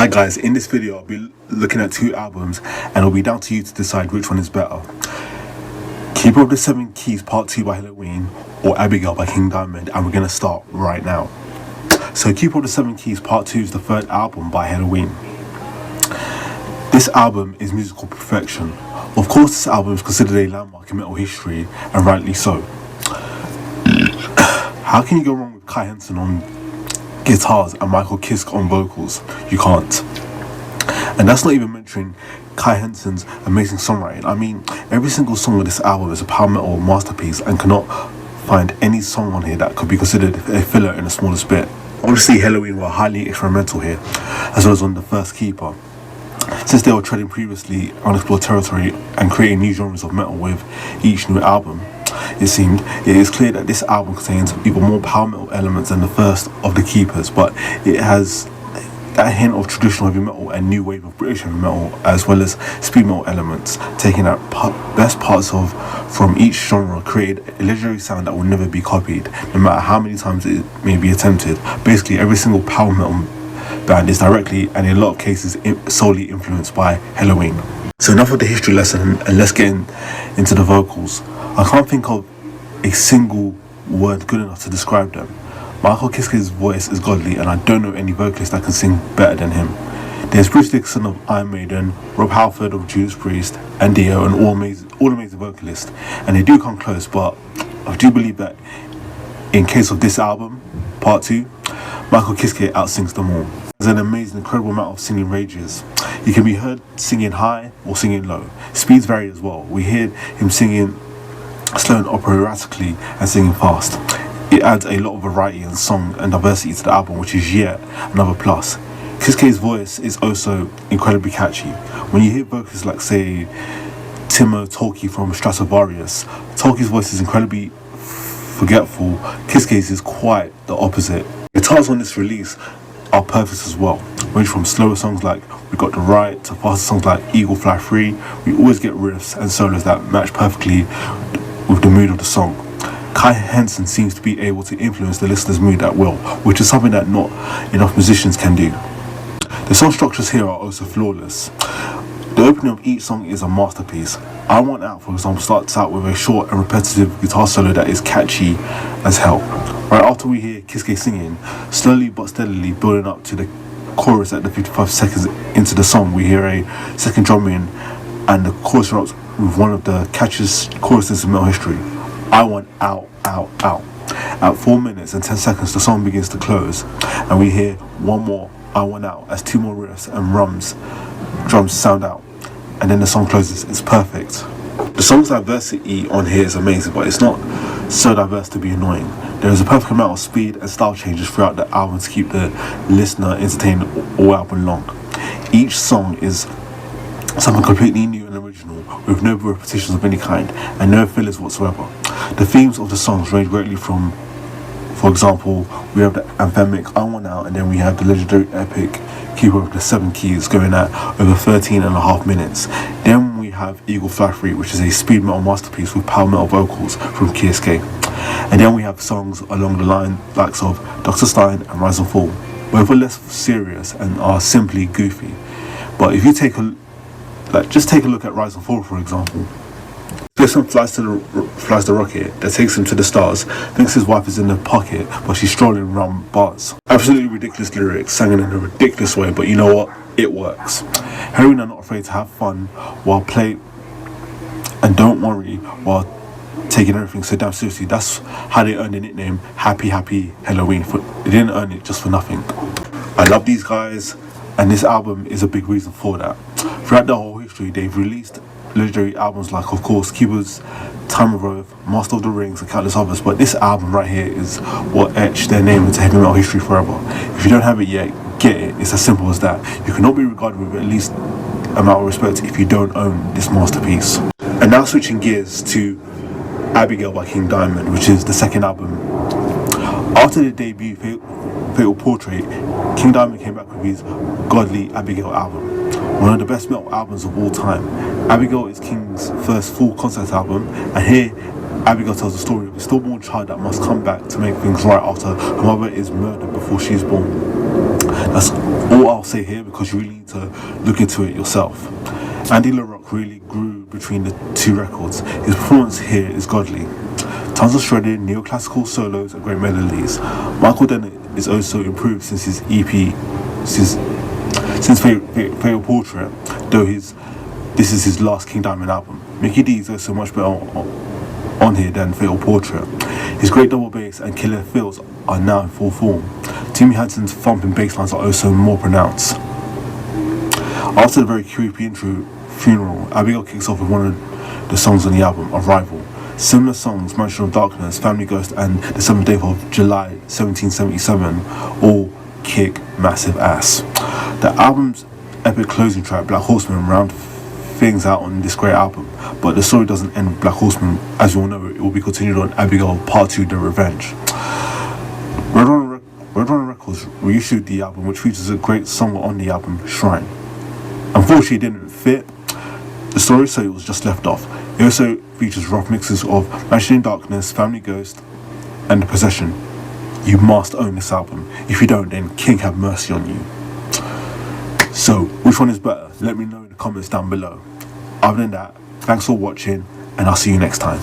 Hi guys, in this video I'll be looking at two albums and it'll be down to you to decide which one is better. Keeper of the Seven Keys Part 2 by Helloween or Abigail by King Diamond, and we're going to start right now. So Keeper of the Seven Keys Part 2 is the third album by Helloween. This album is musical perfection. Of course this album is considered a landmark in metal history, and rightly so. How can you go wrong with Kai Hansen on guitars and Michael Kiske on vocals? You can't. And that's not even mentioning Kai Hansen's amazing songwriting. I mean, every single song on this album is a power metal masterpiece and cannot find any song on here that could be considered a filler in the smallest bit. Obviously Helloween were highly experimental here, as well as on the first Keeper, since they were treading previously unexplored territory and creating new genres of metal with each new album. It is clear that this album contains even more power metal elements than the first of the Keepers, but it has that hint of traditional heavy metal and new wave of British heavy metal, as well as speed metal elements, taking out best parts from each genre, created a legendary sound that will never be copied, no matter how many times it may be attempted. Basically, every single power metal band is directly and in a lot of cases solely influenced by Helloween. So enough of the history lesson and let's get into the vocals. I can't think of a single word good enough to describe them. Michael Kiske's voice is godly, and I don't know any vocalist that can sing better than him. There's Bruce Dickinson of Iron Maiden, Rob Halford of Judas Priest, and Dio, and all amazing vocalists, and they do come close, but I do believe that in case of this album, Part 2, Michael Kiske outsings them all. There's an amazing, incredible amount of singing ranges. He can be heard singing high or singing low. Speeds vary as well. We hear him singing slow and operatically and singing fast. It adds a lot of variety and song and diversity to the album, which is yet another plus. Kiske's voice is also incredibly catchy. When you hear vocalists like, say, Timo Tolkki from Stratovarius, Tolkki's voice is incredibly forgetful. Kiske's is quite the opposite. Guitars on this release are perfect as well, range from slower songs like We Got the Right to faster songs like Eagle Fly Free. We always get riffs and solos that match perfectly with the mood of the song. Kai Hansen seems to be able to influence the listener's mood at will, which is something that not enough musicians can do. The song structures here are also flawless. The opening of each song is a masterpiece. I Want Out, for example, starts out with a short and repetitive guitar solo that is catchy as hell. Right after we hear Kiske singing, slowly but steadily building up to the chorus at the 55 seconds into the song, we hear a second drum in and the chorus erupts with one of the catchiest choruses in metal history. I want out, out, out. At 4 minutes and 10 seconds, the song begins to close, and we hear one more I want out as two more riffs and drums sound out, and then the song closes. It's perfect. The song's diversity on here is amazing, but it's not so diverse to be annoying. There is a perfect amount of speed and style changes throughout the album to keep the listener entertained all album long. Each song is something completely new and original, with no repetitions of any kind and no fillers whatsoever. The themes of the songs range greatly from, for example, we have the anthemic I Want Out, and then we have the legendary epic Keeper of the Seven Keys going at over 13.5 minutes. Then we have Eagle Fly Free, which is a speed metal masterpiece with power metal vocals from Kiske. And then we have songs along the line likes of Dr. Stein and Rise and Fall. Both are less serious and are simply goofy. But if you just take a look at Rise and Fall, for example. Pearson flies the rocket that takes him to the stars, thinks his wife is in the pocket, but she's strolling around bars. Absolutely ridiculous lyrics, sang in a ridiculous way, but you know what? It works. Helloween are not afraid to have fun while play, and don't worry while taking everything so damn seriously. That's how they earned the nickname Happy Helloween. They didn't earn it just for nothing. I love these guys, and this album is a big reason for that. Throughout the whole history, they've released legendary albums like, of course, Keepers, Time of Oath, Master of the Rings, and countless others, but this album right here is what etched their name into heavy metal history forever. If you don't have it yet, get it. It's as simple as that. You cannot be regarded with at least amount of respect if you don't own this masterpiece. And now switching gears to Abigail by King Diamond, which is the second album. After the debut Fatal Portrait, King Diamond came back with his godly Abigail album, one of the best metal albums of all time. Abigail is King's first full concept album, and here Abigail tells the story of a stillborn child that must come back to make things right after her mother is murdered before she is born. That's All I'll say here, because you really need to look into it yourself. Andy LaRock really grew between the two records. His performance here is godly. Tons of shredded, neoclassical solos and great melodies. Michael Dennett is also improved since his EP, since Fatal Portrait, though this is his last King Diamond album. Mickey D is also much better on here than Fatal Portrait. His great double bass and killer fills are now in full form. Timmy Hadson's thumping bass lines are also more pronounced. After the very creepy intro funeral, Abigail kicks off with one of the songs on the album, Arrival. Similar songs, Mansion of Darkness, Family Ghost and December Day of July 1777, all kick massive ass. The album's epic closing track, Black Horseman, round things out on this great album, but the story doesn't end with Black Horseman. As you all know, it will be continued on Abigail Part 2, The Revenge. Red Runner Records reissued the album, which features a great song on the album, Shrine. Unfortunately, it didn't fit the story, so it was just left off. It also features rough mixes of Mansion in Darkness, Family Ghost, and The Possession. You must own this album. If you don't, then King have mercy on you. So, which one is better? Let me know in the comments down below. Other than that, thanks for watching, and I'll see you next time.